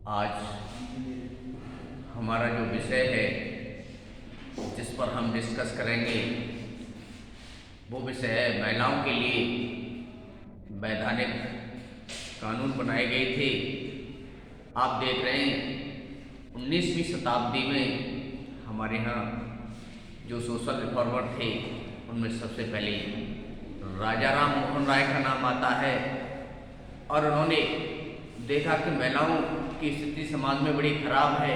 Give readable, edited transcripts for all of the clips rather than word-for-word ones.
आज हमारा जो विषय है जिस पर हम डिस्कस करेंगे वो विषय है महिलाओं के लिए वैधानिक कानून बनाए गए थे। आप देख रहे हैं 19वीं शताब्दी में हमारे यहाँ जो सोशल रिफॉर्मर थे उनमें सबसे पहले राजा राम मोहन राय का नाम आता है और उन्होंने देखा कि महिलाओं की स्थिति समाज में बड़ी खराब है,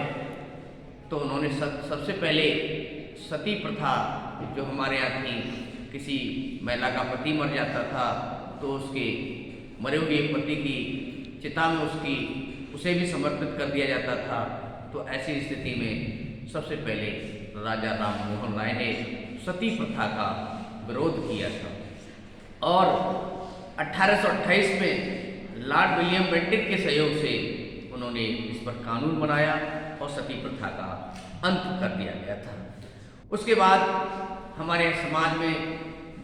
तो उन्होंने सबसे पहले सती प्रथा जो हमारे यहाँ थी, किसी महिला का पति मर जाता था तो उसके मरे हुए पति की चिता में उसे भी समर्पित कर दिया जाता था। तो ऐसी स्थिति में सबसे पहले राजा राम मोहन राय ने सती प्रथा का विरोध किया था और 1828 में लॉर्ड विलियम बेंटिक के सहयोग से उन्होंने इस पर कानून बनाया और सती प्रथा का अंत कर दिया गया था। उसके बाद हमारे समाज में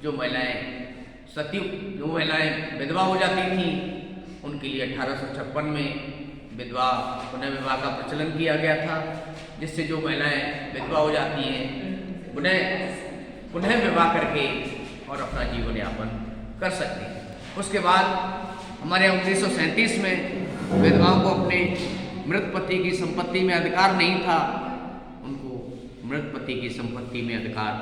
जो महिलाएं विधवा हो जाती थीं, उनके लिए 1856 में विधवा पुनर्विवाह का प्रचलन किया गया था, जिससे जो महिलाएं विधवा हो जाती हैं उन्हें पुनः विवाह करके और अपना जीवन यापन कर सकती हैं। उसके बाद हमारे 1937 में विधवाओं को अपने मृत पति की संपत्ति में अधिकार नहीं था, उनको मृत पति की संपत्ति में अधिकार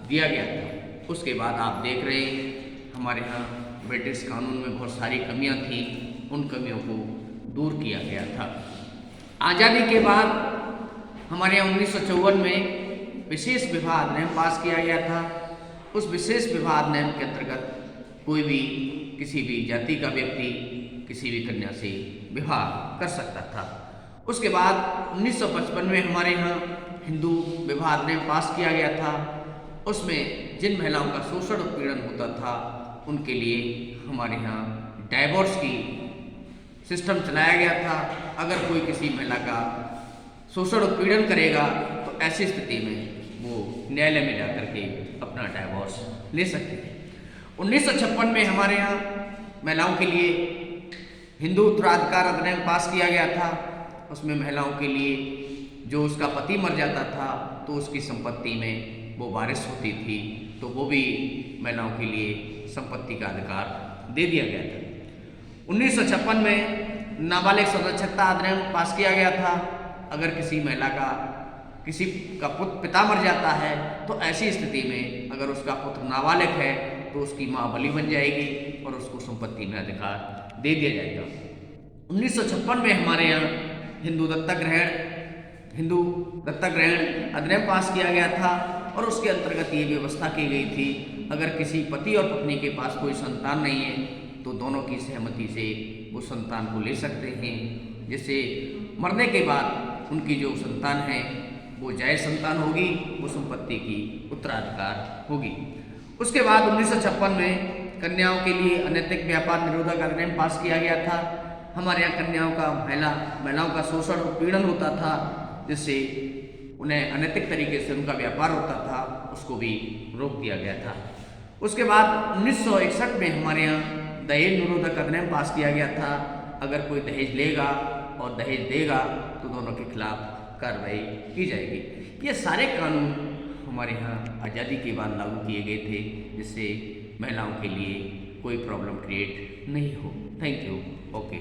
दिया गया था। उसके बाद आप देख रहे हैं हमारे यहाँ ब्रिटिश कानून में बहुत सारी कमियां थी, उन कमियों को दूर किया गया था। आज़ादी के बाद हमारे यहाँ 1954 में विशेष विवाह अधिनियम पास किया गया था। उस विशेष विवाह अधिनियम के अंतर्गत कोई भी किसी भी जाति का व्यक्ति किसी भी कन्या से विवाह कर सकता था। उसके बाद 1955 में हमारे यहाँ हिंदू विवाह अधिनियम पास किया गया था। उसमें जिन महिलाओं का शोषण उत्पीड़न होता था उनके लिए हमारे यहाँ डाइवोर्स की सिस्टम चलाया गया था। अगर कोई किसी महिला का शोषण उत्पीड़न करेगा तो ऐसी स्थिति में वो न्यायालय में जाकर के अपना डाइवोर्स ले सकते थे। 1956 में हमारे यहाँ महिलाओं के लिए हिंदू उत्तराधिकार अधिनियम पास किया गया था। उसमें महिलाओं के लिए जो उसका पति मर जाता था तो उसकी संपत्ति में वो वारिस होती थी, तो वो भी महिलाओं के लिए संपत्ति का अधिकार दे दिया गया था। 1956 में नाबालिग संरक्षकता अधिनियम पास किया गया था। अगर किसी महिला का किसी का पिता मर जाता है तो ऐसी स्थिति में अगर उसका पुत्र नाबालिग है तो उसकी माँ बली बन जाएगी और उसको संपत्ति में अधिकार दे दिया जाएगा। 1956 में हमारे यहाँ हिंदू दत्तक ग्रहण अधिनियम पास किया गया था और उसके अंतर्गत ये व्यवस्था की गई थी, अगर किसी पति और पत्नी के पास कोई संतान नहीं है तो दोनों की सहमति से वो संतान को ले सकते हैं, जिससे मरने के बाद उनकी जो संतान है वो जायज संतान होगी, वो संपत्ति की उत्तराधिकार होगी। उसके बाद 1956 में कन्याओं के लिए अनैतिक व्यापार निरोधक अधिनियम पास किया गया था। हमारे यहाँ कन्याओं का महिलाओं का शोषण उत्पीड़न होता था, जिससे उन्हें अनैतिक तरीके से उनका व्यापार होता था, उसको भी रोक दिया गया था। उसके बाद 1961 में हमारे यहाँ दहेज निरोधक अधिनियम पास किया गया था। अगर कोई दहेज लेगा और दहेज देगा तो दोनों के खिलाफ कार्रवाई की जाएगी। ये सारे कानून हमारे यहाँ आज़ादी के बाद लागू किए गए थे, जिससे महिलाओं के लिए कोई प्रॉब्लम क्रिएट नहीं हो। Thank you. ओके।